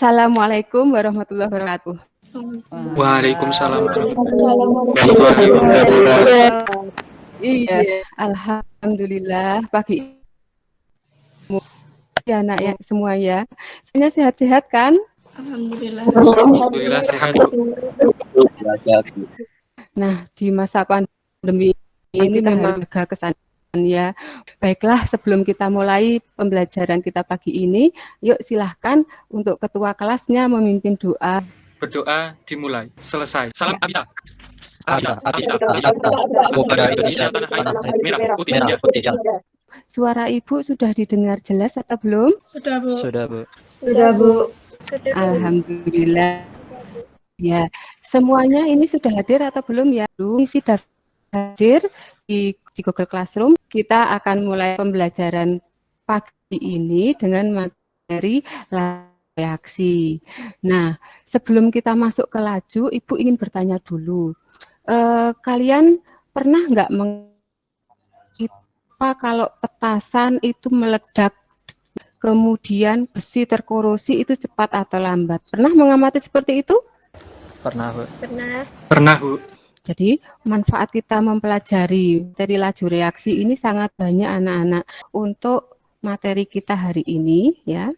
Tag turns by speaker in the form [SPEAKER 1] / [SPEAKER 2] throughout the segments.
[SPEAKER 1] Assalamualaikum warahmatullahi wabarakatuh.
[SPEAKER 2] Waalaikumsalam
[SPEAKER 3] Assalamualaikum.
[SPEAKER 1] Iya, alhamdulillah pagi ya anak ya semua ya. Semuanya sehat-sehat kan?
[SPEAKER 3] Alhamdulillah.
[SPEAKER 2] Alhamdulillah sehat.
[SPEAKER 1] Nah, di masa pandemi ini kita memang jaga kesehatan ya. Baiklah, sebelum kita mulai pembelajaran kita pagi ini, yuk silahkan untuk ketua kelasnya memimpin doa.
[SPEAKER 2] Berdoa dimulai. Selesai. Salam
[SPEAKER 1] Ya.
[SPEAKER 2] Abita. Kepada Indonesia tanah air merah putih ya.
[SPEAKER 1] Suara Ibu sudah didengar jelas atau belum?
[SPEAKER 3] Sudah, Bu.
[SPEAKER 4] Sudah, Bu.
[SPEAKER 1] Alhamdulillah. Ya, semuanya ini sudah hadir atau belum ya? Isi hadir di Google Classroom. Kita akan mulai pembelajaran pagi ini dengan materi reaksi. Nah, sebelum kita masuk ke laju, Ibu ingin bertanya dulu. Kalian pernah nggak kalau petasan itu meledak, kemudian besi terkorosi itu cepat atau lambat? Pernah mengamati seperti itu?
[SPEAKER 4] Pernah, Bu.
[SPEAKER 2] Pernah, Bu.
[SPEAKER 1] Jadi manfaat kita mempelajari dari laju reaksi ini sangat banyak anak-anak untuk materi kita hari ini ya.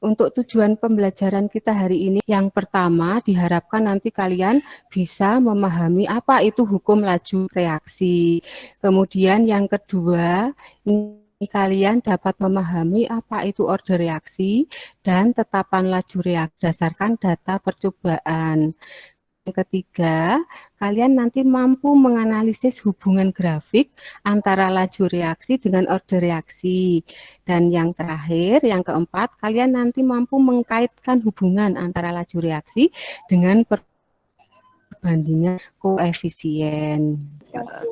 [SPEAKER 1] Untuk tujuan pembelajaran kita hari ini yang pertama diharapkan nanti kalian bisa memahami apa itu hukum laju reaksi. Kemudian yang kedua ini kalian dapat memahami apa itu order reaksi dan tetapan laju reaksi berdasarkan data percobaan. Yang ketiga, kalian nanti mampu menganalisis hubungan grafik antara laju reaksi dengan order reaksi. Dan yang terakhir, yang keempat, kalian nanti mampu mengkaitkan hubungan antara laju reaksi dengan perbandingan koefisien.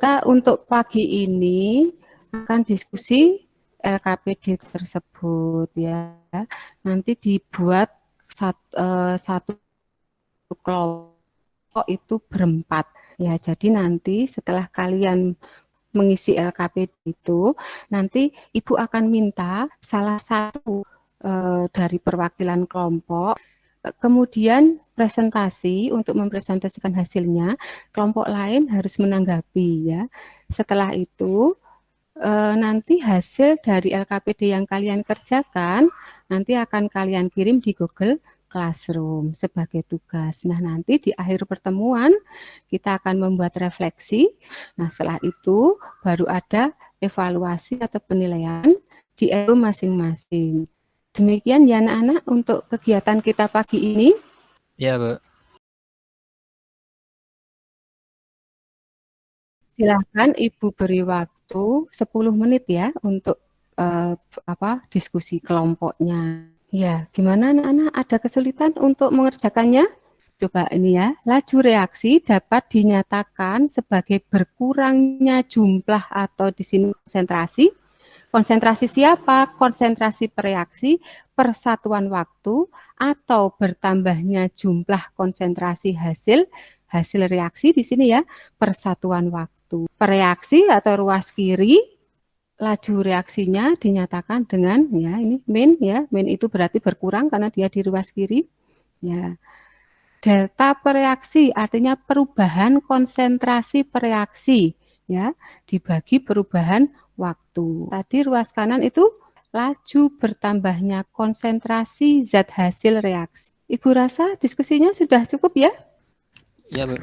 [SPEAKER 1] Kak, untuk pagi ini akan diskusi LKPD tersebut ya. Nanti dibuat satu kelompok itu berempat ya. Jadi nanti setelah kalian mengisi LKPD itu, nanti Ibu akan minta salah satu dari perwakilan kelompok, kemudian presentasi untuk mempresentasikan hasilnya. Kelompok lain harus menanggapi ya. Setelah itu nanti hasil dari LKPD yang kalian kerjakan nanti akan kalian kirim di Google Classroom sebagai tugas. Nah, nanti di akhir pertemuan kita akan membuat refleksi. Nah, setelah itu baru ada evaluasi atau penilaian di EO masing-masing. Demikian ya anak-anak untuk kegiatan kita pagi ini.
[SPEAKER 4] Ya, Bu.
[SPEAKER 1] Silahkan Ibu beri waktu 10 menit ya untuk diskusi kelompoknya. Ya, gimana anak-anak? Ada kesulitan untuk mengerjakannya? Coba ini ya, laju reaksi dapat dinyatakan sebagai berkurangnya jumlah atau di sini konsentrasi. Konsentrasi siapa? Konsentrasi pereaksi, persatuan waktu, atau bertambahnya jumlah konsentrasi hasil reaksi di sini ya, persatuan waktu. Pereaksi atau ruas kiri, laju reaksinya dinyatakan dengan ya ini min ya, min itu berarti berkurang karena dia di ruas kiri ya. Delta pereaksi artinya perubahan konsentrasi pereaksi ya, dibagi perubahan waktu. Tadi ruas kanan itu laju bertambahnya konsentrasi zat hasil reaksi. Ibu rasa diskusinya sudah cukup ya?
[SPEAKER 4] Iya, Bu.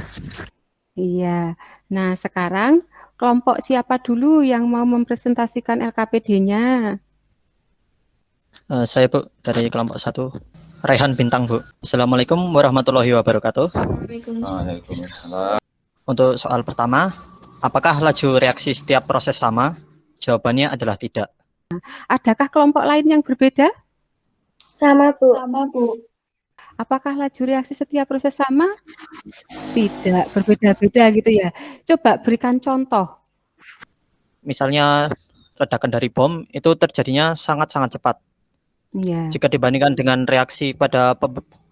[SPEAKER 1] Iya. Nah, sekarang kelompok siapa dulu yang mau mempresentasikan LKPD-nya?
[SPEAKER 4] Saya, Bu, dari kelompok 1. Raihan Bintang, Bu. Assalamualaikum warahmatullahi wabarakatuh.
[SPEAKER 5] Waalaikumsalam.
[SPEAKER 4] Untuk soal pertama, apakah laju reaksi setiap proses sama? Jawabannya adalah tidak.
[SPEAKER 1] Adakah kelompok lain yang berbeda?
[SPEAKER 3] Sama, Bu.
[SPEAKER 1] Apakah laju reaksi setiap proses sama? Tidak, berbeda-beda gitu ya. Coba berikan contoh.
[SPEAKER 4] Misalnya ledakan dari bom itu terjadinya sangat-sangat cepat.
[SPEAKER 1] Ya.
[SPEAKER 4] Jika dibandingkan dengan reaksi pada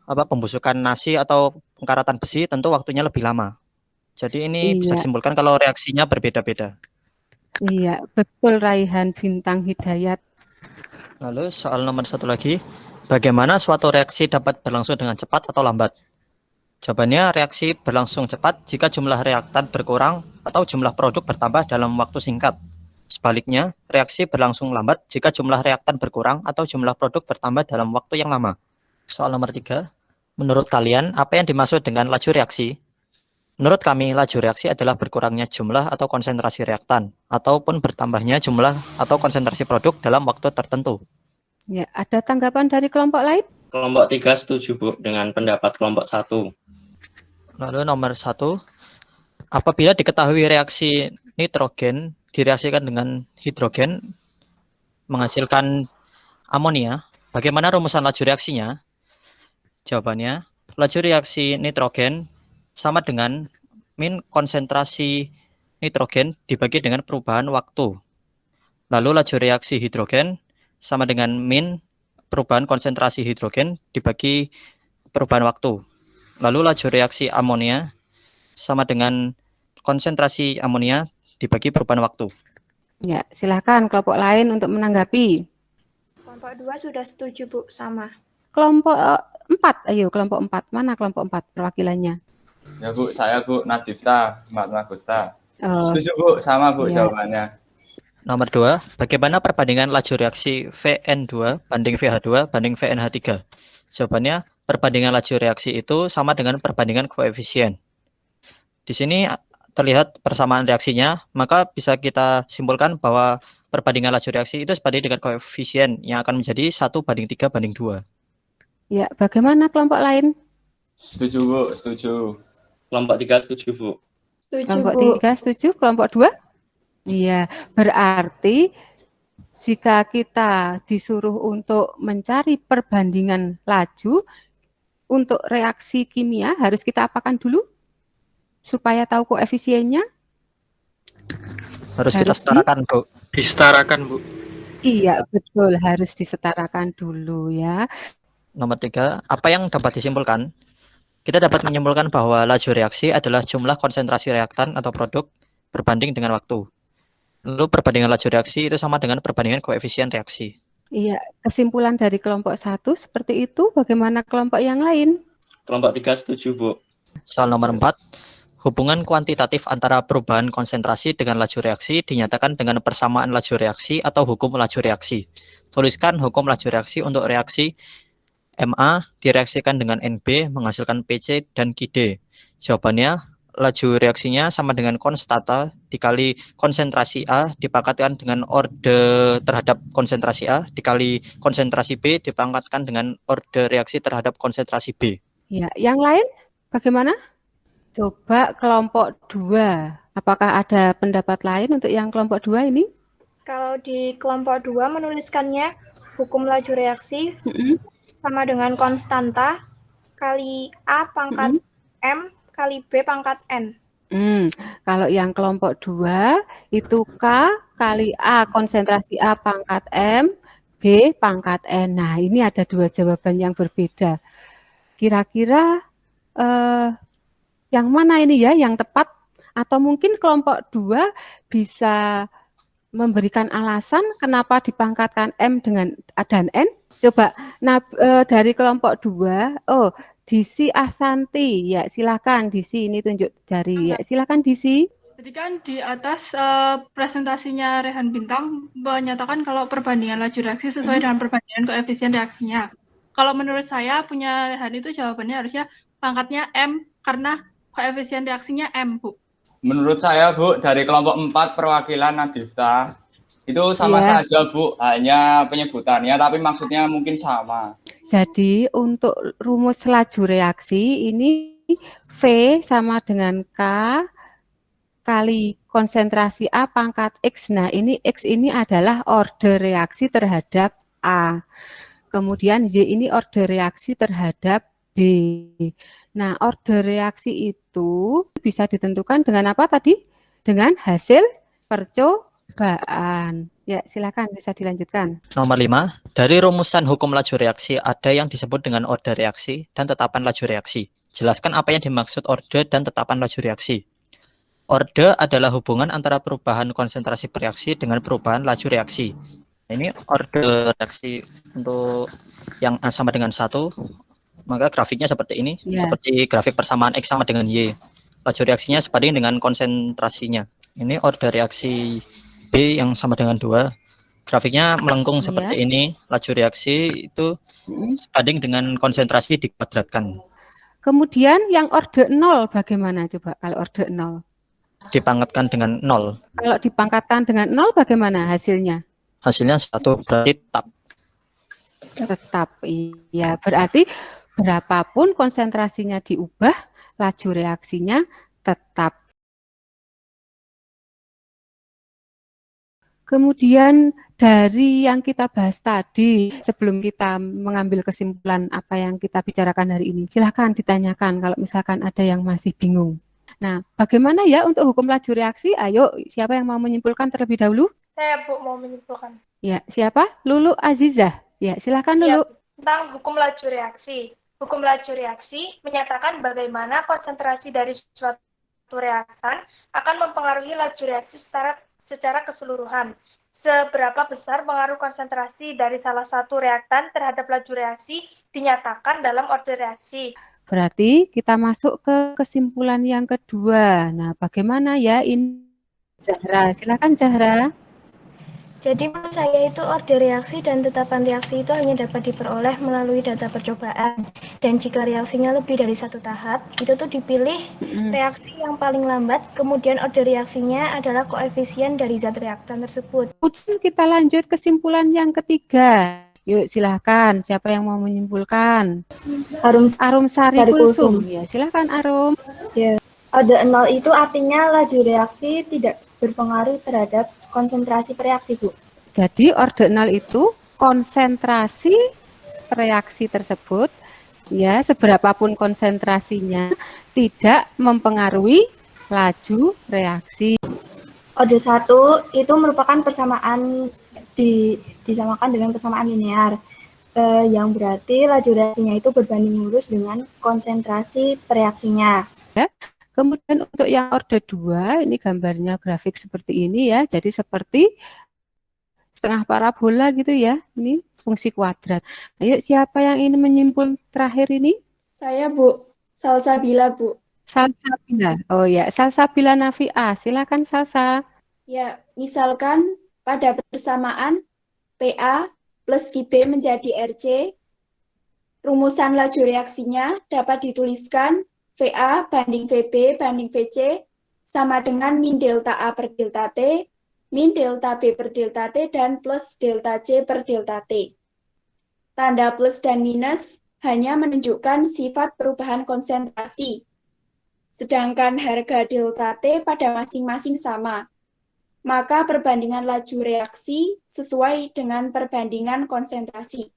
[SPEAKER 4] pembusukan nasi atau pengkaratan besi, tentu waktunya lebih lama. Jadi ini bisa disimpulkan kalau reaksinya berbeda-beda.
[SPEAKER 1] Iya, betul Raihan Bintang Hidayat.
[SPEAKER 4] Lalu soal nomor 1 lagi, Bagaimana suatu reaksi dapat berlangsung dengan cepat atau lambat? Jawabannya, reaksi berlangsung cepat jika jumlah reaktan berkurang atau jumlah produk bertambah dalam waktu singkat. Sebaliknya, reaksi berlangsung lambat jika jumlah reaktan berkurang atau jumlah produk bertambah dalam waktu yang lama. Soal nomor 3. Menurut kalian, apa yang dimaksud dengan laju reaksi? Menurut kami, laju reaksi adalah berkurangnya jumlah atau konsentrasi reaktan, ataupun bertambahnya jumlah atau konsentrasi produk dalam waktu tertentu.
[SPEAKER 1] Ya, ada tanggapan dari kelompok lain?
[SPEAKER 6] Kelompok 3 setuju, Bu, dengan pendapat kelompok 1.
[SPEAKER 4] Lalu nomor 1, apabila diketahui reaksi nitrogen direaksikan dengan hidrogen menghasilkan amonia, bagaimana rumusan laju reaksinya? Jawabannya, laju reaksi nitrogen sama dengan min konsentrasi nitrogen dibagi dengan perubahan waktu. Lalu laju reaksi hidrogen sama dengan min perubahan konsentrasi hidrogen dibagi perubahan waktu. Lalu laju reaksi amonia sama dengan konsentrasi amonia dibagi perubahan waktu.
[SPEAKER 1] Ya, silakan kelompok lain untuk menanggapi.
[SPEAKER 3] Kelompok 2 sudah setuju, Bu, sama.
[SPEAKER 1] Kelompok 4, ayo kelompok 4. Mana kelompok 4 perwakilannya?
[SPEAKER 5] Ya Bu, saya Bu Nadifta, Mbak Gusta.
[SPEAKER 1] Oh,
[SPEAKER 5] Setuju Bu, sama Bu
[SPEAKER 1] Iya.
[SPEAKER 5] jawabannya.
[SPEAKER 4] Nomor 2, bagaimana perbandingan laju reaksi Vn2 banding VH2 banding VnH3? Jawabannya, perbandingan laju reaksi itu sama dengan perbandingan koefisien. Di sini terlihat persamaan reaksinya, maka bisa kita simpulkan bahwa perbandingan laju reaksi itu sebanding dengan koefisien yang akan menjadi 1:3:2.
[SPEAKER 1] ya, bagaimana kelompok lain?
[SPEAKER 5] Setuju Bu, setuju.
[SPEAKER 6] Kelompok 3 setuju, Bu.
[SPEAKER 3] Setuju,
[SPEAKER 1] Kelompok
[SPEAKER 3] Bu.
[SPEAKER 1] 3 setuju, kelompok 2? Iya, berarti jika kita disuruh untuk mencari perbandingan laju untuk reaksi kimia, harus kita apakan dulu? Supaya tahu koefisiennya?
[SPEAKER 4] Harus kita
[SPEAKER 1] Harus
[SPEAKER 4] setarakan, Bu.
[SPEAKER 2] Disetarakan, Bu.
[SPEAKER 1] Iya, betul, harus disetarakan dulu ya.
[SPEAKER 4] Nomor 3, apa yang dapat disimpulkan? Kita dapat menyimpulkan bahwa laju reaksi adalah jumlah konsentrasi reaktan atau produk berbanding dengan waktu. Lalu perbandingan laju reaksi itu sama dengan perbandingan koefisien reaksi.
[SPEAKER 1] Iya, kesimpulan dari kelompok 1 seperti itu. Bagaimana kelompok yang lain?
[SPEAKER 6] Kelompok 3 setuju, Bu.
[SPEAKER 4] Soal nomor 4, hubungan kuantitatif antara perubahan konsentrasi dengan laju reaksi dinyatakan dengan persamaan laju reaksi atau hukum laju reaksi. Tuliskan hukum laju reaksi untuk reaksi Ma direaksikan dengan Nb menghasilkan Pc dan Qd. Jawabannya, laju reaksinya sama dengan konstata dikali konsentrasi A dipangkatkan dengan orde terhadap konsentrasi A dikali konsentrasi B dipangkatkan dengan orde reaksi terhadap konsentrasi B.
[SPEAKER 1] Ya, yang lain bagaimana? Coba kelompok 2. Apakah ada pendapat lain untuk yang kelompok 2 ini?
[SPEAKER 3] Kalau di kelompok 2 menuliskannya hukum laju reaksi
[SPEAKER 1] Mm-mm.
[SPEAKER 3] sama dengan konstanta kali A pangkat M kali B pangkat N.
[SPEAKER 1] Kalau yang kelompok 2 itu K kali A konsentrasi A pangkat M, B pangkat N. Nah, ini ada dua jawaban yang berbeda. Kira-kira yang mana ini ya yang tepat? Atau mungkin kelompok 2 bisa memberikan alasan kenapa dipangkatkan M dengan dan N? Coba, dari kelompok 2, Disi Asanti, ya silakan Disi, ini tunjuk jari, ya silakan Disi.
[SPEAKER 7] Jadi kan di atas presentasinya Rehan Bintang menyatakan kalau perbandingan laju reaksi sesuai dengan perbandingan koefisien reaksinya. Kalau menurut saya punya Rehan itu jawabannya harusnya pangkatnya M karena koefisien reaksinya M, Bu.
[SPEAKER 5] Menurut saya Bu, dari kelompok 4 perwakilan Nadifta, itu sama
[SPEAKER 1] Iya.
[SPEAKER 5] saja Bu, hanya penyebutannya tapi maksudnya mungkin sama.
[SPEAKER 1] Jadi untuk rumus laju reaksi ini V sama dengan K kali konsentrasi A pangkat X. Nah, ini X ini adalah orde reaksi terhadap A. Kemudian Y ini orde reaksi terhadap B. Nah, orde reaksi itu bisa ditentukan dengan apa tadi? Dengan hasil percobaan. Ya, silakan bisa dilanjutkan.
[SPEAKER 4] Nomor 5, dari rumusan hukum laju reaksi ada yang disebut dengan orde reaksi dan tetapan laju reaksi. Jelaskan apa yang dimaksud orde dan tetapan laju reaksi. Orde adalah hubungan antara perubahan konsentrasi reaksi dengan perubahan laju reaksi. Ini orde reaksi untuk yang A sama dengan 1, maka grafiknya seperti ini,
[SPEAKER 1] Ya.
[SPEAKER 4] seperti grafik persamaan X sama dengan Y. Laju reaksinya sebanding dengan konsentrasinya. Ini order reaksi B yang sama dengan 2. Grafiknya melengkung seperti
[SPEAKER 1] Ya.
[SPEAKER 4] ini. Laju reaksi itu sebanding dengan konsentrasi dikuadratkan.
[SPEAKER 1] Kemudian yang orde 0 bagaimana coba kalau orde 0?
[SPEAKER 4] Dipangkatkan dengan 0.
[SPEAKER 1] Kalau dipangkatkan dengan 0 bagaimana hasilnya?
[SPEAKER 4] Hasilnya 1, berarti tetap.
[SPEAKER 1] Tetap, iya. Berarti berapapun konsentrasinya diubah, laju reaksinya tetap. Kemudian dari yang kita bahas tadi, sebelum kita mengambil kesimpulan apa yang kita bicarakan hari ini, silahkan ditanyakan kalau misalkan ada yang masih bingung. Nah, bagaimana ya untuk hukum laju reaksi? Ayo, siapa yang mau menyimpulkan terlebih dahulu?
[SPEAKER 8] Saya, Bu, mau menyimpulkan.
[SPEAKER 1] Ya, siapa? Lulu Azizah. Ya, silakan Lulu.
[SPEAKER 8] Tentang hukum laju reaksi. Hukum laju reaksi menyatakan bagaimana konsentrasi dari suatu reaktan akan mempengaruhi laju reaksi secara keseluruhan. Seberapa besar pengaruh konsentrasi dari salah satu reaktan terhadap laju reaksi dinyatakan dalam order reaksi.
[SPEAKER 1] Berarti kita masuk ke kesimpulan yang kedua. Nah, bagaimana ya ini? Zahra, silakan Zahra.
[SPEAKER 3] Jadi menurut saya itu order reaksi dan tetapan reaksi itu hanya dapat diperoleh melalui data percobaan. Dan jika reaksinya lebih dari satu tahap, itu tuh dipilih reaksi yang paling lambat, kemudian order reaksinya adalah koefisien dari zat reaktan tersebut.
[SPEAKER 1] Kemudian kita lanjut kesimpulan yang ketiga. Yuk silahkan, siapa yang mau menyimpulkan? Arum Sari Kulsum. Ya, silahkan Arum.
[SPEAKER 9] Ya, order 0 itu artinya laju reaksi tidak berpengaruh terhadap konsentrasi reaksi, Bu.
[SPEAKER 1] Jadi order 0 itu konsentrasi reaksi tersebut, ya seberapapun konsentrasinya tidak mempengaruhi laju reaksi.
[SPEAKER 9] Order 1 itu merupakan persamaan disamakan dengan persamaan linear, yang berarti laju reaksinya itu berbanding lurus dengan konsentrasi reaksinya.
[SPEAKER 1] Ya. Kemudian untuk yang order 2, ini gambarnya grafik seperti ini ya. Jadi seperti setengah parabola gitu ya. Ini fungsi kuadrat. Ayo siapa yang ingin menyimpul terakhir ini?
[SPEAKER 9] Saya, Bu. Salsabila, Bu.
[SPEAKER 1] Salsabila. Oh ya, Salsabila Nafi'ah. Silakan Salsa.
[SPEAKER 9] Ya, misalkan pada persamaan PA plus QB menjadi RC, rumusan laju reaksinya dapat dituliskan VA banding VB banding VC sama dengan min delta A per delta T, min delta B per delta T, dan plus delta C per delta T. Tanda plus dan minus hanya menunjukkan sifat perubahan konsentrasi, sedangkan harga delta T pada masing-masing sama. Maka perbandingan laju reaksi sesuai dengan perbandingan konsentrasi.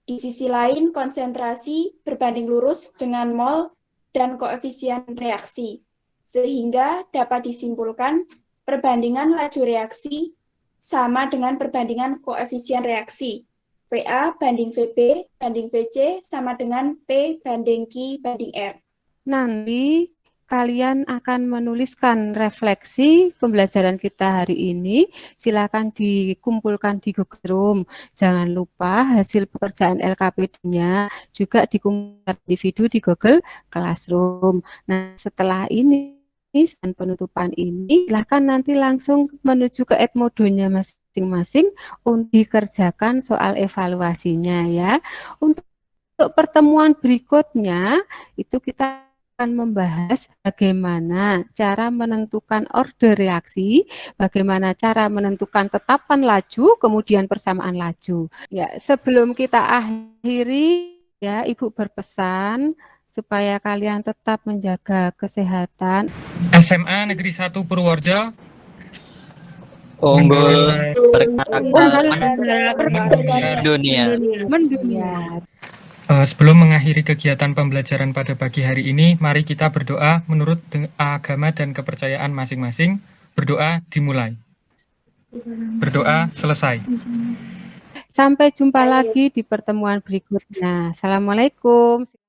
[SPEAKER 9] Di sisi lain, konsentrasi berbanding lurus dengan mol dan koefisien reaksi, sehingga dapat disimpulkan perbandingan laju reaksi sama dengan perbandingan koefisien reaksi. VA banding VB banding VC sama dengan P banding Q banding R.
[SPEAKER 1] Nanti kalian akan menuliskan refleksi pembelajaran kita hari ini. Silakan dikumpulkan di Google Room. Jangan lupa hasil pekerjaan LKPD-nya juga dikumpulkan individu di Google Classroom. Nah, setelah ini dan penutupan ini, silakan nanti langsung menuju ke Edmodo-nya masing-masing untuk dikerjakan soal evaluasinya ya. Untuk pertemuan berikutnya itu kita akan membahas bagaimana cara menentukan order reaksi, bagaimana cara menentukan tetapan laju, kemudian persamaan laju. Ya, sebelum kita akhiri, ya Ibu berpesan supaya kalian tetap menjaga kesehatan.
[SPEAKER 10] SMA Negeri 1 Purworejo.
[SPEAKER 4] Unggul berkarakter dunia.
[SPEAKER 1] Mendunia.
[SPEAKER 10] Sebelum mengakhiri kegiatan pembelajaran pada pagi hari ini, mari kita berdoa menurut agama dan kepercayaan masing-masing. Berdoa dimulai. Berdoa selesai.
[SPEAKER 1] Sampai jumpa lagi di pertemuan berikutnya. Assalamualaikum.